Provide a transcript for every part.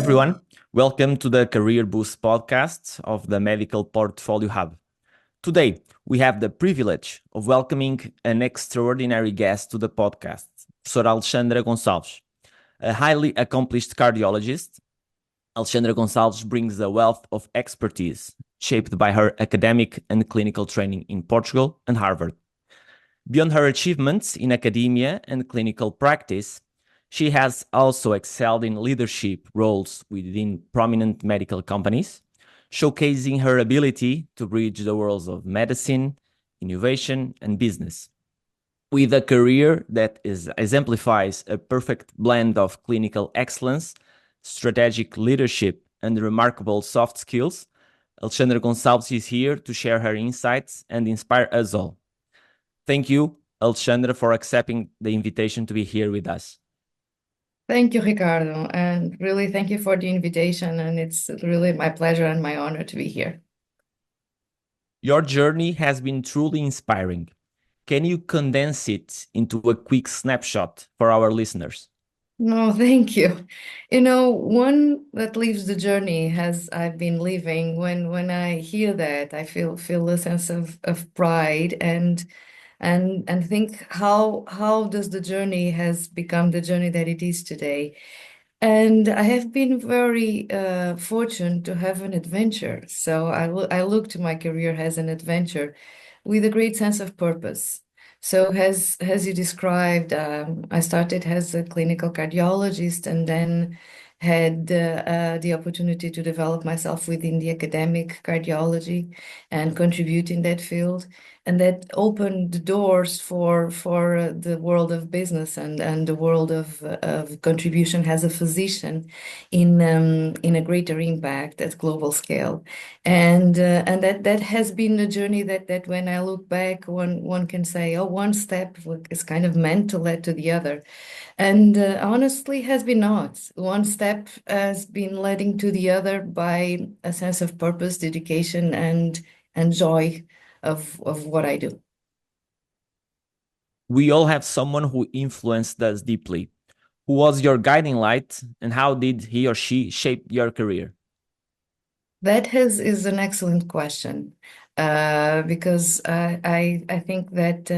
everyone. Welcome to the Career Boost podcast of the Medical Portfolio Hub. Today, we have the privilege of welcoming an extraordinary guest to the podcast, Professor Alexandra Gonçalves. A highly accomplished cardiologist, Alexandra Gonçalves brings a wealth of expertise shaped by her academic and clinical training in Portugal and Harvard. Beyond her achievements in academia and clinical practice, she has also excelled in leadership roles within prominent medical companies, showcasing her ability to bridge the worlds of medicine, innovation, and business. With a career that exemplifies a perfect blend of clinical excellence, strategic leadership, and remarkable soft skills, Alexandra Gonçalves is here to share her insights and inspire us all. Thank you, Alexandra, for accepting the invitation to be here with us. Thank you, Ricardo, and really thank you for the invitation, and it's really my pleasure and my honor to be here. Your journey has been truly inspiring. Can you condense it into a quick snapshot for our listeners? No, thank you. One that leaves the journey as I've been living, when I hear that, I feel a sense of pride and think how does the journey has become the journey that it is today. And I have been very fortunate to have an adventure. So I look to my career as an adventure with a great sense of purpose. So as you described, I started as a clinical cardiologist and then had the opportunity to develop myself within the academic cardiology and contribute in that field. And that opened the doors for the world of business and the world of contribution as a physician in a greater impact at global scale. And that has been a journey that when I look back, one can say, oh, one step is kind of meant to lead to the other. And honestly, has been not. One step has been leading to the other by a sense of purpose, dedication, and joy of what I do. We all have someone who influenced us deeply. Who was your guiding light, and how did he or she shape your career? That is an excellent question, because I think that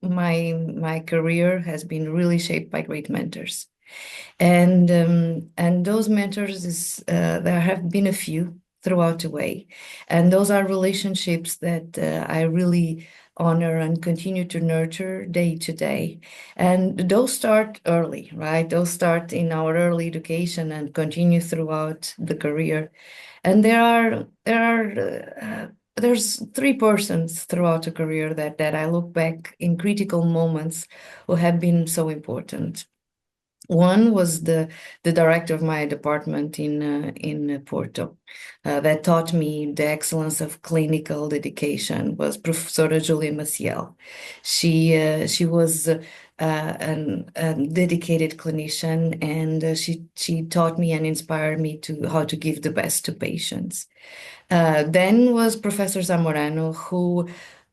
my career has been really shaped by great mentors, and those mentors there have been a few throughout the way, and those are relationships that I really honor and continue to nurture day to day. And those start early, right? Those start in our early education and continue throughout the career. And there's three persons throughout a career that I look back in critical moments who have been so important. One was the director of my department in Porto, that taught me the excellence of clinical dedication. Was Professora Julia Maciel. She was a dedicated clinician, and she taught me and inspired me to how to give the best to patients. Then was Professor Zamorano,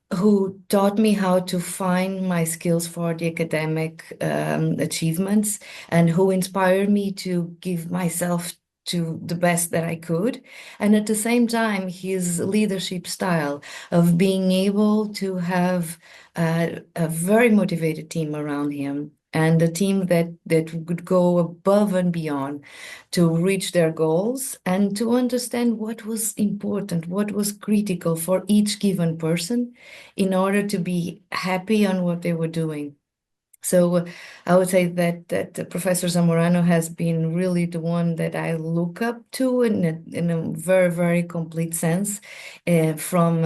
who taught me how to find my skills for the academic achievements, and who inspired me to give myself to the best that I could. And at the same time, his leadership style of being able to have a very motivated team around him, and a team that would go above and beyond to reach their goals and to understand what was important, what was critical for each given person in order to be happy on what they were doing. So I would say that Professor Zamorano has been really the one that I look up to in a very, very complete sense, from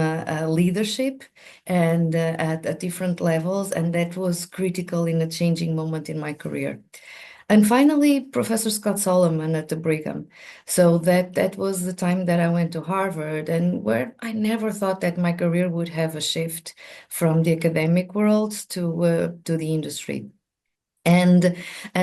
leadership and at different levels. And that was critical in a changing moment in my career. And finally, Professor Scott Solomon at the Brigham. So that was the time that I went to Harvard, and where I never thought that my career would have a shift from the academic world to the industry. and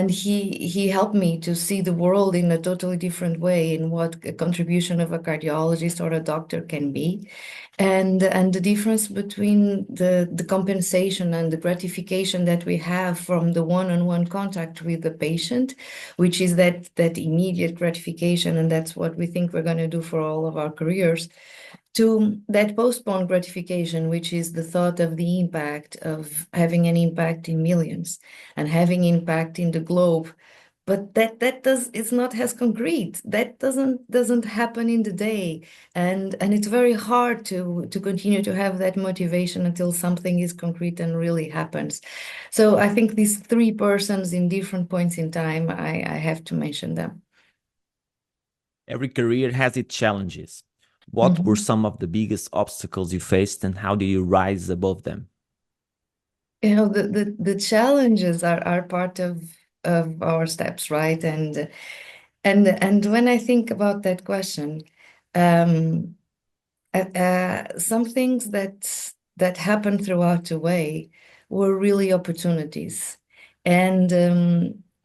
he helped me to see the world in a totally different way, in what a contribution of a cardiologist or a doctor can be, and the difference between the compensation and the gratification that we have from the one-on-one contact with the patient, which is that immediate gratification, and that's what we think we're going to do for all of our careers, to that postponed gratification, which is the thought of the impact of having an impact in millions and having impact in the globe. But it's not as concrete. That doesn't happen in the day. And it's very hard to continue to have that motivation until something is concrete and really happens. So I think these three persons in different points in time, I have to mention them. Every career has its challenges. What were some of the biggest obstacles you faced, and how do you rise above them? You know, the challenges are part of our steps, right? And when I think about that question, some things that happened throughout the way were really opportunities.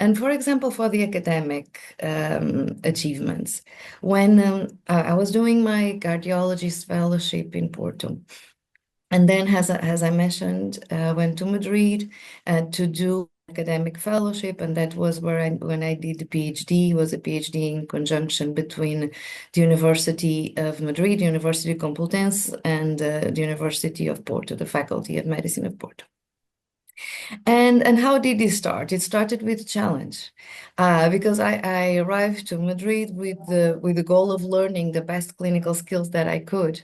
And for example, for the academic achievements, when I was doing my cardiologist fellowship in Porto, and then, as I mentioned, went to Madrid to do academic fellowship, and that was where when I did the PhD, was a PhD in conjunction between the University of Madrid, University Complutense, and the University of Porto, the Faculty of Medicine of Porto. And how did it start? It started with a challenge, because I arrived to Madrid with the goal of learning the best clinical skills that I could.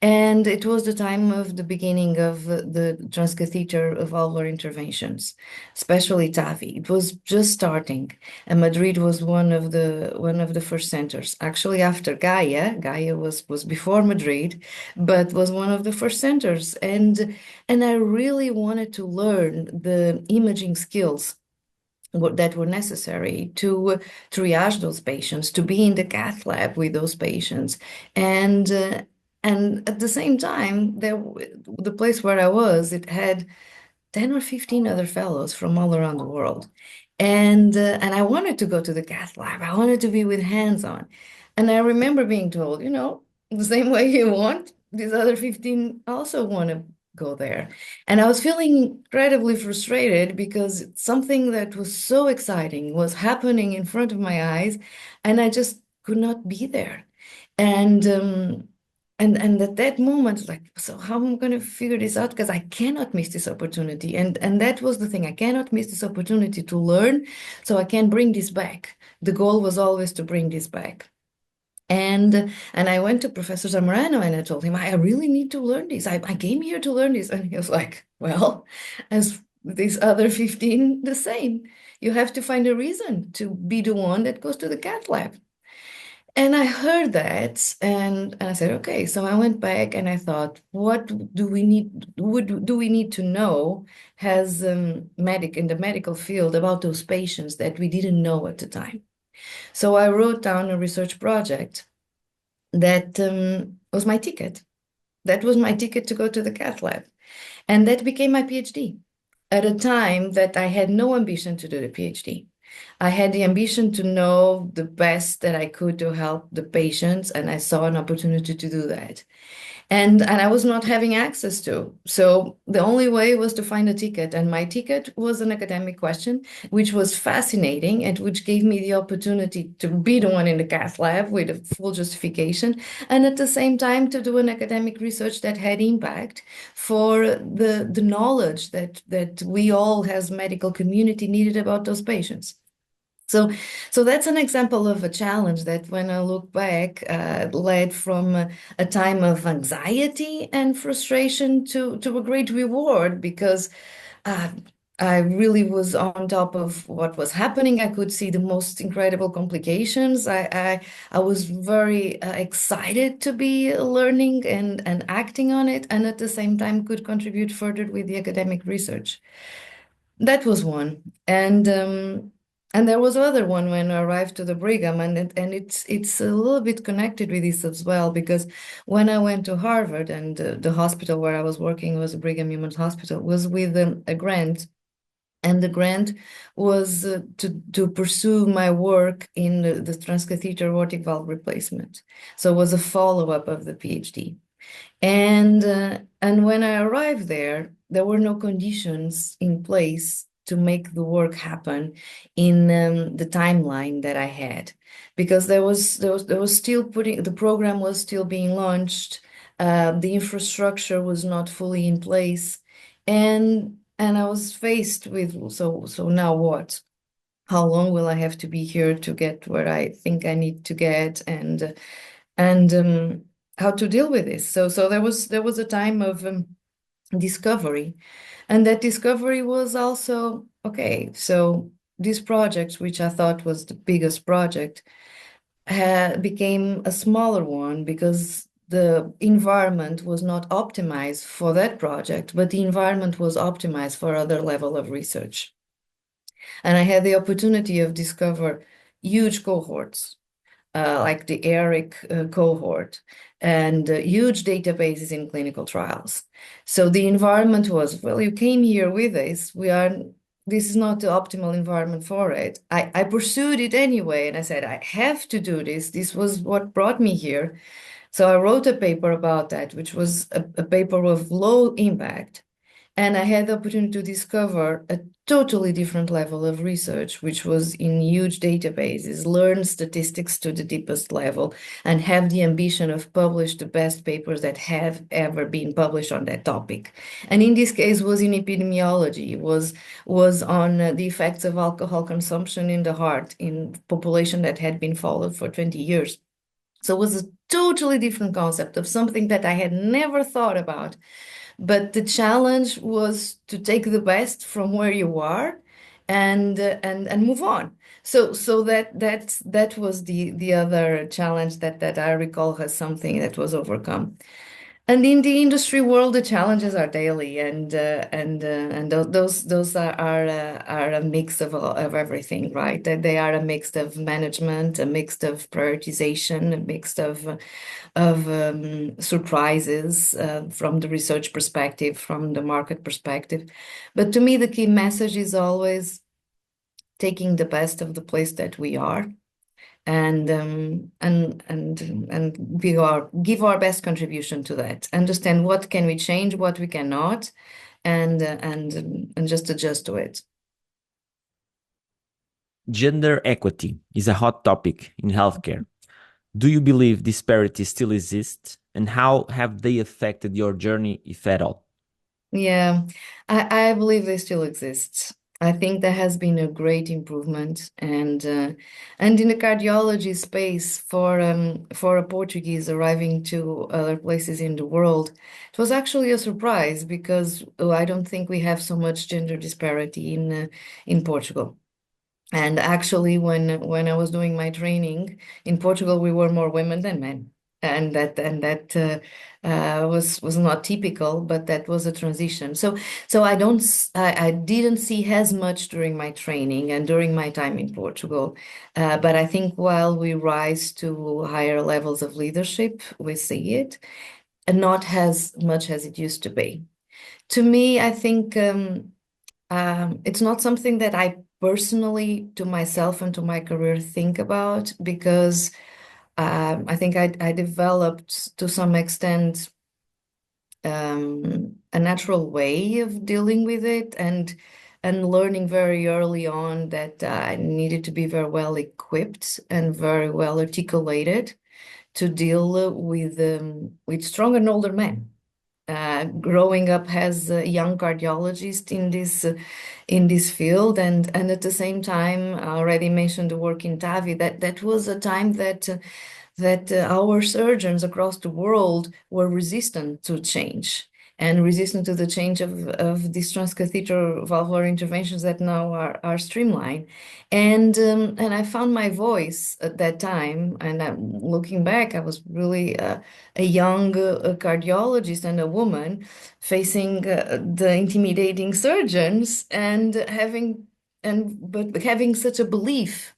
And it was the time of the beginning of the transcatheter valvular interventions, especially TAVI. It was just starting, and Madrid was one of the first centers. Actually, after Gaia was before Madrid, but was one of the first centers. And I really wanted to learn the imaging skills that were necessary to triage those patients, to be in the cath lab with those patients, and at the same time, the place where I was, it had 10 or 15 other fellows from all around the world. And I wanted to go to the cath lab. I wanted to be with hands-on. And I remember being told, the same way you want, these other 15 also want to go there. And I was feeling incredibly frustrated because something that was so exciting was happening in front of my eyes, and I just could not be there. And at that moment, like, so how am I going to figure this out? Because I cannot miss this opportunity. And that was the thing. I cannot miss this opportunity to learn, so I can bring this back. The goal was always to bring this back. And I went to Professor Zamorano and I told him, I really need to learn this. I came here to learn this. And he was like, well, as these other 15, the same. You have to find a reason to be the one that goes to the cath lab. And I heard that, and I said, okay. So I went back and I thought, what do we need to know as in the medical field about those patients that we didn't know at the time? So I wrote down a research project that was my ticket. That was my ticket to go to the cath lab, and that became my PhD at a time that I had no ambition to do the PhD. I had the ambition to know the best that I could to help the patients, and I saw an opportunity to do that. And I was not having access to. So the only way was to find a ticket. And my ticket was an academic question, which was fascinating and which gave me the opportunity to be the one in the cath lab with a full justification. And at the same time, to do an academic research that had impact for the knowledge that we all as medical community needed about those patients. So that's an example of a challenge that, when I look back, led from a time of anxiety and frustration to a great reward, because uh, I really was on top of what was happening. I could see the most incredible complications. I was very excited to be learning and acting on it, and at the same time could contribute further with the academic research. That was one. And there was other one when I arrived to the Brigham, and it's a little bit connected with this as well, because when I went to Harvard, and the hospital where I was working was the Brigham Young Hospital, was with a grant And the grant was to pursue my work in the transcatheter aortic valve replacement. So it was a follow-up of the PhD. And when I arrived there, there were no conditions in place to make the work happen in the timeline that I had, because there was still putting the program was still being launched, the infrastructure was not fully in place, and I was faced with so now what? How long will I have to be here to get where I think I need to get, and how to deal with this. So there was a time of discovery, and that discovery was also okay. So this project, which I thought was the biggest project, became a smaller one because the environment was not optimized for that project, but the environment was optimized for other level of research. And I had the opportunity of discover huge cohorts like the ERIC cohort, and huge databases in clinical trials. So the environment was, well, you came here with this. This is not the optimal environment for it. I pursued it anyway, and I said, I have to do this. This was what brought me here. So I wrote a paper about that, which was a paper of low impact. And I had the opportunity to discover a totally different level of research, which was in huge databases, learn statistics to the deepest level, and have the ambition of publish the best papers that have ever been published on that topic. And in this case, was in epidemiology, was on the effects of alcohol consumption in the heart in population that had been followed for 20 years. So it was a totally different concept of something that I had never thought about. But the challenge was to take the best from where you are and move on. So that was the other challenge that I recall as something that was overcome. And in the industry world, the challenges are daily, and those are a mix of everything, right? That they are a mix of management, a mix of prioritization, a mix of surprises from the research perspective, from the market perspective. But to me, the key message is always taking the best of the place that we are and give our best contribution to that. Understand what can we change, what we cannot, and just adjust to it. Gender equity is a hot topic in healthcare. Do you believe disparities still exist, and how have they affected your journey, if at all? Yeah, I believe they still exist. I think there has been a great improvement, and in the cardiology space for a Portuguese arriving to other places in the world, it was actually a surprise because I don't think we have so much gender disparity in Portugal. And actually, when I was doing my training in Portugal, we were more women than men, and that was not typical, but that was a transition. So I didn't see as much during my training and during my time in Portugal, but I think while we rise to higher levels of leadership, we see it, and not as much as it used to be. To me, I think. It's not something that I personally, to myself and to my career, think about because I think I developed to some extent a natural way of dealing with it and learning very early on that I needed to be very well equipped and very well articulated to deal with strong and older men. Growing up as a young cardiologist in this field, and at the same time, I already mentioned the work in TAVI. That was a time that our surgeons across the world were resistant to change and resistant to the change of these transcatheter valvular interventions that now are streamlined. And I found my voice at that time. And looking back, I was really a young cardiologist and a woman facing the intimidating surgeons but having such a belief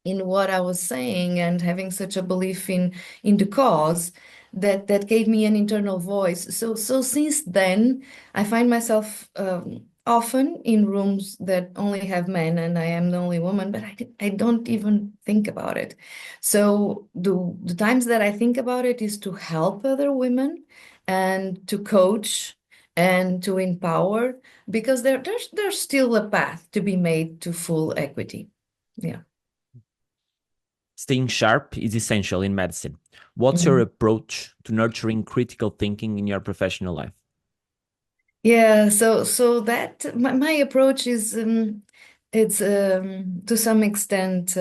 in what I was saying and having such a belief in the cause that gave me an internal voice. So since then, I find myself often in rooms that only have men and I am the only woman, but I don't even think about it. So the times that I think about it is to help other women and to coach and to empower, because there's still a path to be made to full equity. Yeah. Staying sharp is essential in medicine. What's your Mhm. approach to nurturing critical thinking in your professional life? Yeah, so that my approach is it's to some extent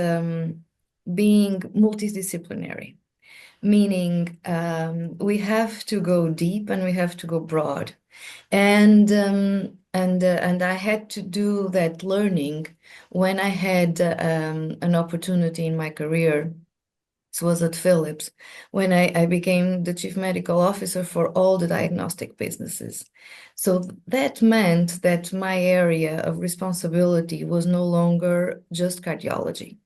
being multidisciplinary, meaning we have to go deep and we have to go broad. And I had to do that learning when I had an opportunity in my career. This was at Philips, when I became the chief medical officer for all the diagnostic businesses. So that meant that my area of responsibility was no longer just cardiology,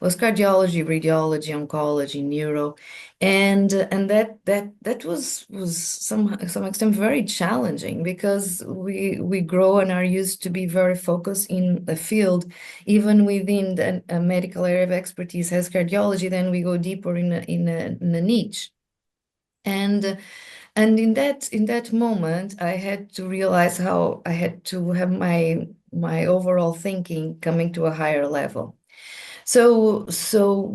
was cardiology, radiology, oncology, neuro, and that was some extent very challenging, because we grow and are used to be very focused in a field, even within a medical area of expertise as cardiology. Then we go deeper in a niche, and and in that moment, I had to realize how I had to have my overall thinking coming to a higher level. So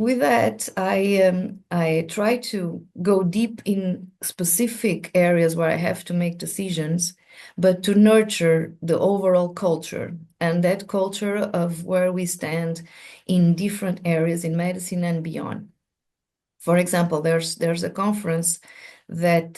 with that, I try to go deep in specific areas where I have to make decisions, but to nurture the overall culture, and that culture of where we stand in different areas in medicine and beyond. For example, there's a conference that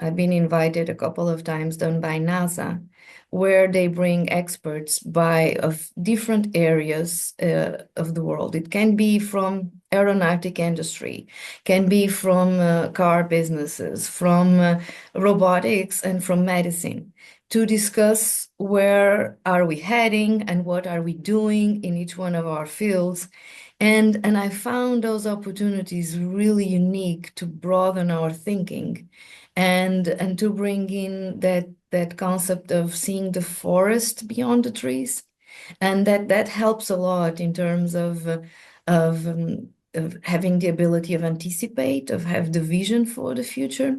I've been invited a couple of times, done by NASA, where they bring experts of different areas of the world. It can be from aeronautic industry, can be from car businesses, from robotics, and from medicine, to discuss where are we heading and what are we doing in each one of our fields. And I found those opportunities really unique to broaden our thinking, and to bring in that concept of seeing the forest beyond the trees. And that helps a lot in terms of having the ability of anticipate, of have the vision for the future,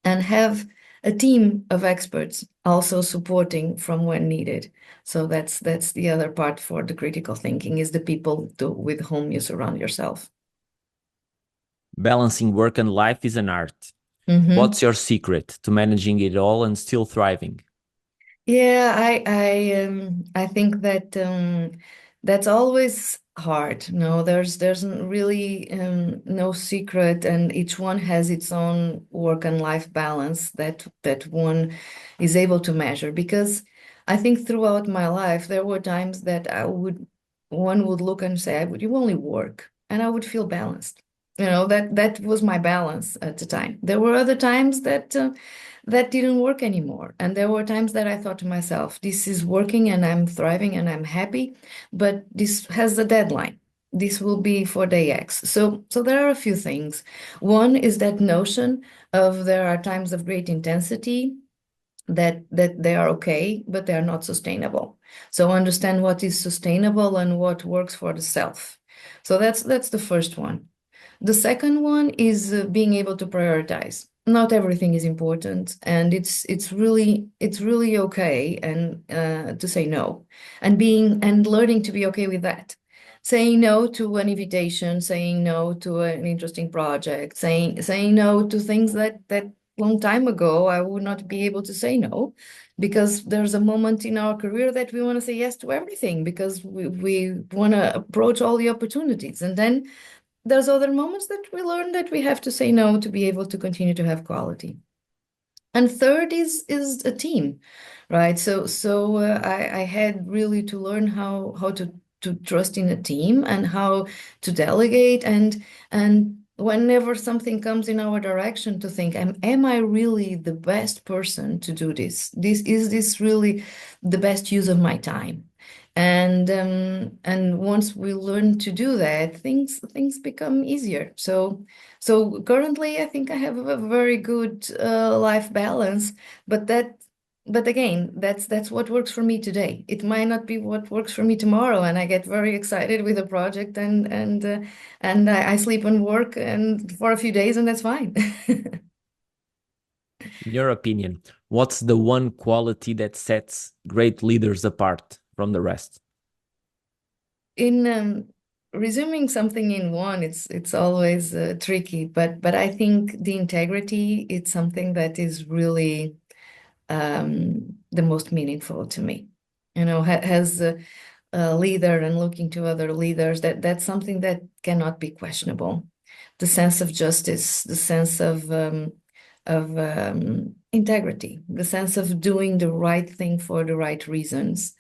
and have a team of experts also supporting from when needed. So that's the other part for the critical thinking, is the people with whom you surround yourself. Balancing work and life is an art. Mm-hmm. What's your secret to managing it all and still thriving? Yeah, I think that that's always hard. No, there's really no secret, and each one has its own work and life balance that one is able to measure. Because I think throughout my life there were times that one would look and say, "Would you only work?" and I would feel balanced. That was my balance at the time. There were other times that didn't work anymore. And there were times that I thought to myself, this is working and I'm thriving and I'm happy, but this has a deadline. This will be for day X. So there are a few things. One is that notion of there are times of great intensity that they are okay, but they are not sustainable. So understand what is sustainable and what works for the self. So that's the first one. The second one is being able to prioritize. Not everything is important, and it's really okay and to say no, and learning to be okay with that. Saying no to an invitation, saying no to an interesting project, saying no to things that long time ago I would not be able to say no, because there's a moment in our career that we want to say yes to everything, because we want to approach all the opportunities, and then there's other moments that we learn that we have to say no to be able to continue to have quality. And third is a team, right? So I had really to learn how to trust in a team, and how to delegate, and whenever something comes in our direction, to think, am I really the best person to do this? This really the best use of my time? And once we learn to do that, things become easier. So currently, I think I have a very good life balance, but but again, that's what works for me today. It might not be what works for me tomorrow, and I get very excited with a project, and I sleep and work and for a few days, and that's fine. In your opinion, what's the one quality that sets great leaders apart from the rest? In resuming something in one, it's always tricky, but I think the integrity, it's something that is really the most meaningful to me. You know, has a leader and looking to other leaders, that's something that cannot be questionable. The sense of justice, the sense of integrity, the sense of doing the right thing for the right reasons.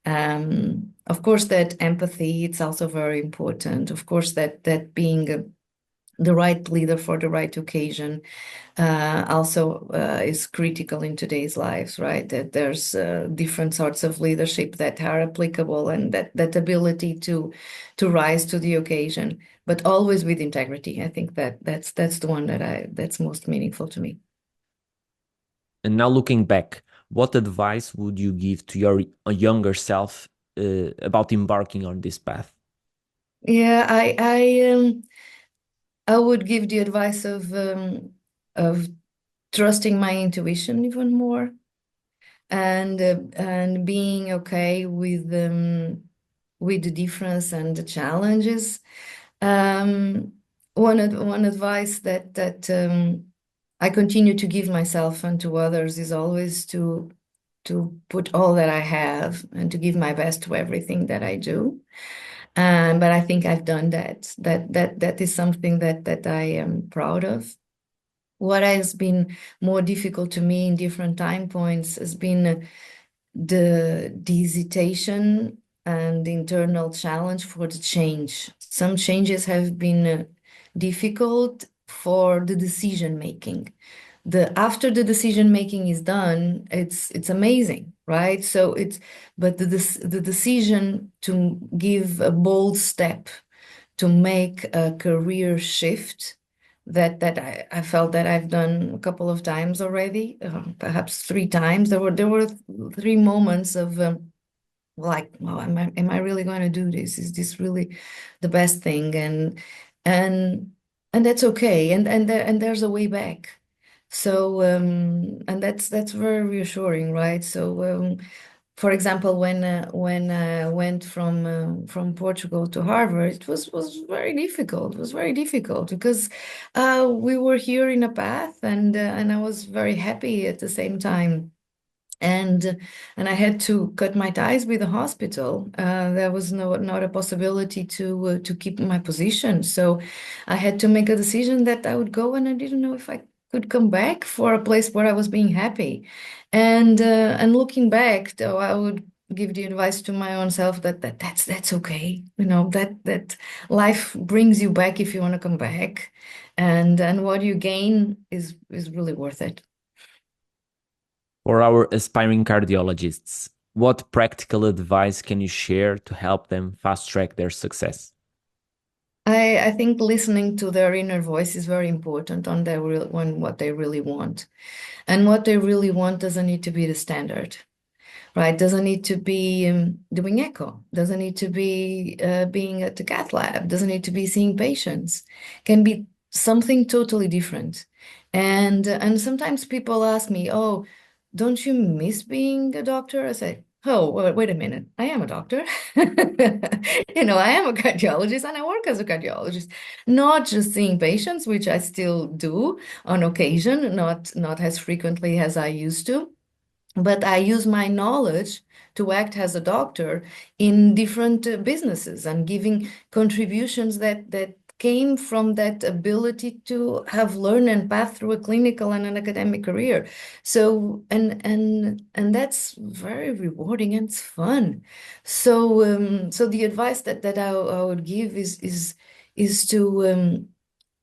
Of course, that empathy, it's also very important. Of course, that being the right leader for the right occasion also is critical in today's lives, right? That there's different sorts of leadership that are applicable, and that ability to rise to the occasion, but always with integrity. I think that's the one that's most meaningful to me. And now looking back, what advice would you give to your younger self about embarking on this path? Yeah, I would give the advice of trusting my intuition even more, and being okay with the difference and the challenges. Um, one advice that I continue to give myself and to others is always to put all that I have and to give my best to everything that I do. But I think I've done that. That is something that I am proud of. What has been more difficult to me in different time points has been the hesitation and the internal challenge for the change. Some changes have been difficult for the decision making. The after the decision making is done, it's amazing, right? So it's but the decision to give a bold step to make a career shift that I felt that I've done a couple of times already, perhaps three times. There were three moments of like, well, am I really going to do this? Is this really the best thing? And and that's okay. And there's a way back. So and that's very reassuring, right? So for example, when I went from Portugal to Harvard, it was very difficult. It was very difficult because we were here in a path, and I was very happy at the same time. And I had to cut my ties with the hospital. There was not a possibility to keep my position. So I had to make a decision that I would go, and I didn't know if I could come back for a place where I was being happy. And looking back, though, I would give the advice to my own self that's okay. You know, that life brings you back if you want to come back, and what you gain is really worth it. For our aspiring cardiologists, what practical advice can you share to help them fast track their success? I think listening to their inner voice is very important on what they really want. And what they really want doesn't need to be the standard, right? Doesn't need to be doing echo, doesn't need to be being at the cath lab, doesn't need to be seeing patients, can be something totally different. And sometimes people ask me, oh, don't you miss being a doctor? I say, oh, wait a minute, I am a doctor. You know, I am a cardiologist and I work as a cardiologist, not just seeing patients, which I still do on occasion, not as frequently as I used to, but I use my knowledge to act as a doctor in different businesses and giving contributions that came from that ability to have learned and passed through a clinical and an academic career. So and that's very rewarding and it's fun. So so the advice that I would give is to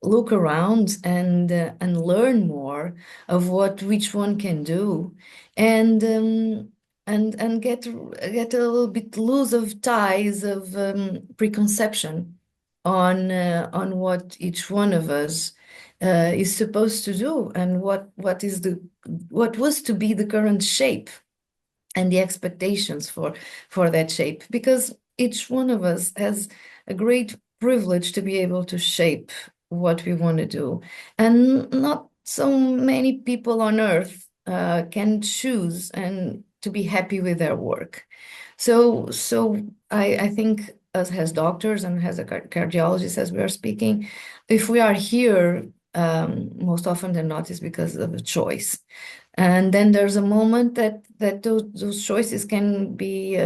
look around and learn more of what which one can do, and and get a little bit loose of ties of preconception on what each one of us is supposed to do, and what is what was to be the current shape and the expectations for that shape, because each one of us has a great privilege to be able to shape what we want to do, and not so many people on earth can choose and to be happy with their work. So I think as doctors and as a cardiologist, as we are speaking, if we are here, most often than not is because of a choice. And then there's a moment that those choices can be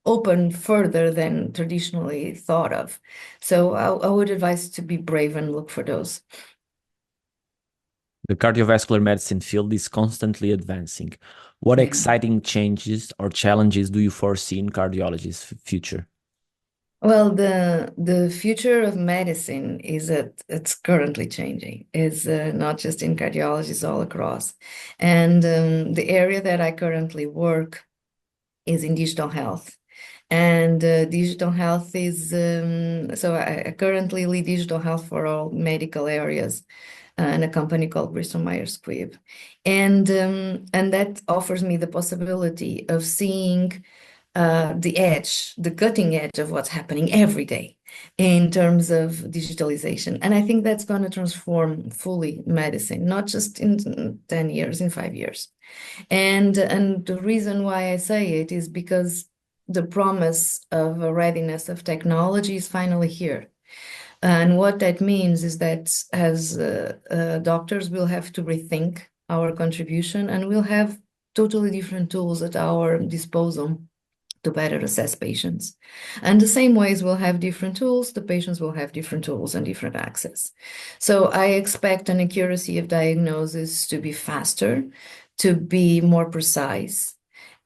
open further than traditionally thought of. So I would advise to be brave and look for those. The cardiovascular medicine field is constantly advancing. What exciting changes or challenges do you foresee in cardiology's future? Well, the future of medicine is that it's currently changing. It's not just in cardiology, it's all across. And the area that I currently work is in digital health. And digital health is, so I currently lead digital health for all medical areas in a company called Bristol Myers Squibb. And that offers me the possibility of seeing the cutting edge of what's happening every day in terms of digitalization. And I think that's going to transform fully medicine, not just in 10 years, in 5 years. And the reason why I say it is because the promise of a readiness of technology is finally here. And what that means is that as doctors, we'll have to rethink our contribution, and we'll have totally different tools at our disposal to better assess patients. And the same ways we'll have different tools, the patients will have different tools and different access. So I expect an accuracy of diagnosis to be faster, to be more precise,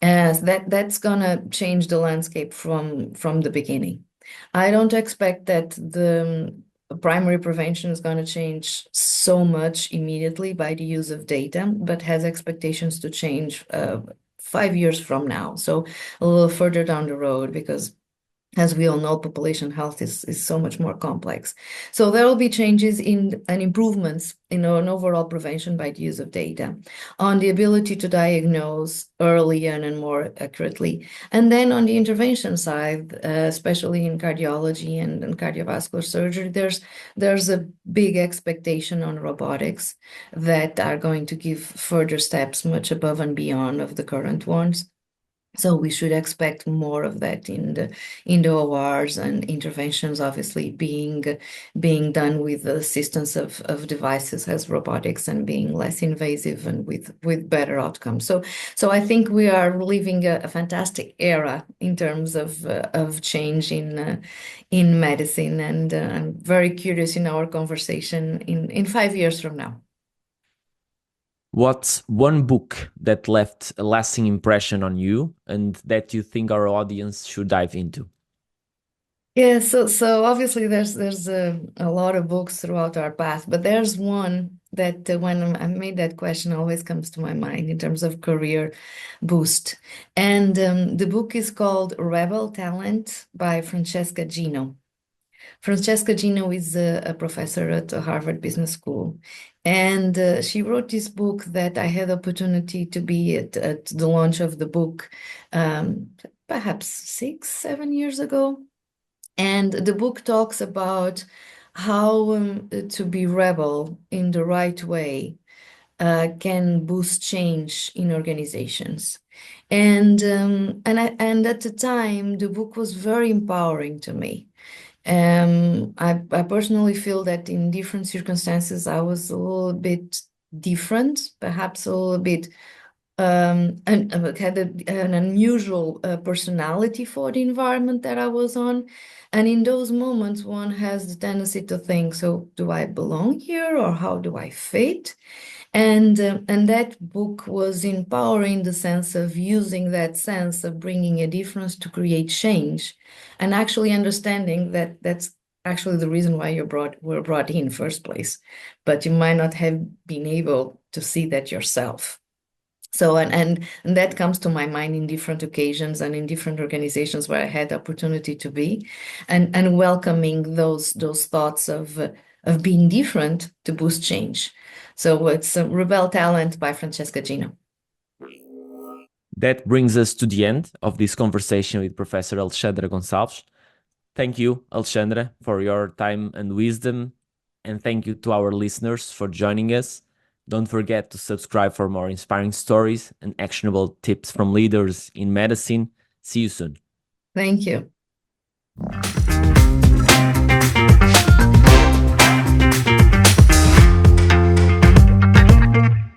as that's gonna change the landscape from the beginning. I don't expect that the primary prevention is going to change so much immediately by the use of data, but has expectations to change 5 years from now. So a little further down the road, because as we all know, population health is so much more complex. So there will be changes in and improvements in an overall prevention by the use of data, on the ability to diagnose earlier and more accurately. And then on the intervention side, especially in cardiology and cardiovascular surgery, there's a big expectation on robotics that are going to give further steps much above and beyond of the current ones. So we should expect more of that in the ORs, and interventions obviously being done with the assistance of devices as robotics, and being less invasive and with better outcomes. So I think we are living a fantastic era in terms of change in medicine, and I'm very curious in our conversation in 5 years from now. What's one book that left a lasting impression on you and that you think our audience should dive into? Yeah, so obviously there's a lot of books throughout our path, but there's one that when I made that question always comes to my mind in terms of career boost. And the book is called Rebel Talent by Francesca Gino. Francesca Gino is a professor at Harvard Business School. And she wrote this book that I had the opportunity to be at the launch of the book perhaps 6, 7 years ago. And the book talks about how to be rebel in the right way can boost change in organizations. And at the time, the book was very empowering to me. I personally feel that in different circumstances, I was a little bit different, perhaps a little bit and had an unusual personality for the environment that I was on. And in those moments, one has the tendency to think, so do I belong here, or how do I fit? And that book was empowering, the sense of using that sense of bringing a difference to create change, and actually understanding that that's actually the reason why were brought in first place, but you might not have been able to see that yourself. So and that comes to my mind in different occasions and in different organizations where I had the opportunity to be, and welcoming those thoughts of being different to boost change. So it's Rebel Talent by Francesca Gino. That brings us to the end of this conversation with Professor Alexandra Gonçalves. Thank you, Alexandra, for your time and wisdom. And thank you to our listeners for joining us. Don't forget to subscribe for more inspiring stories and actionable tips from leaders in medicine. See you soon. Thank you.